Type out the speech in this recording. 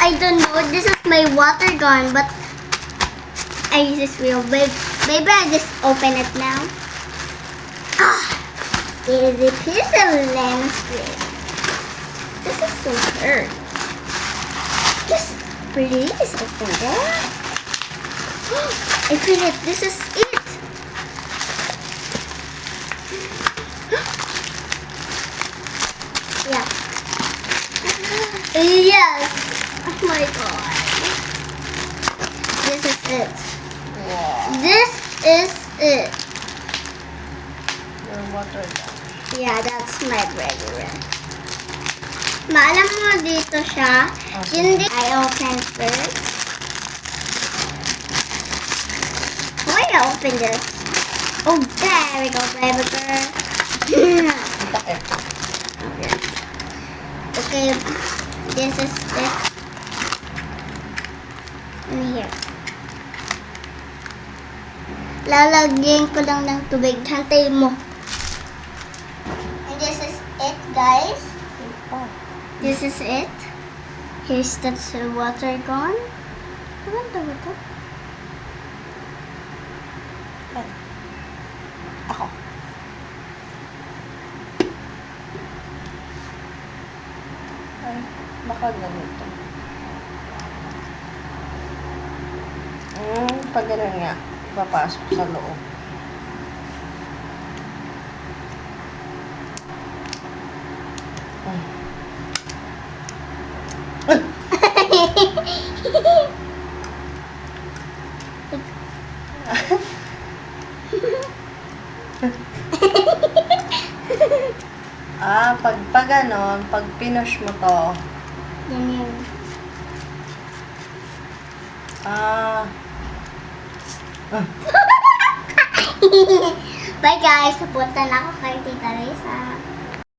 I don't know. This is my water gun, but I just will. Maybe I just open it now. Ah, it is a piece of lemon squid. This is so hard. Just please open that. I feel it. This is it. Yeah. Yes. Oh my god. This is it. Wow. This is it. Your water gun. Yeah, that's my regular. Maalam mo dito siya. Okay. Hindi. I open first. Why I open this? Oh, there we go, baby girl. Ang takip. Okay, this is it. In here. Lalagyan ko lang ng tubig. Hantay mo. And this is it, guys. Oh. This is it. Here's the water gun. Maganda ba ito? Yan. Ako. Ay, baka ganito. Pag ganun nga, papasok sa loob. Pag ganon, pag pinush mo to, Ganyan. Bye guys, napunta na ako kay Tita Reza.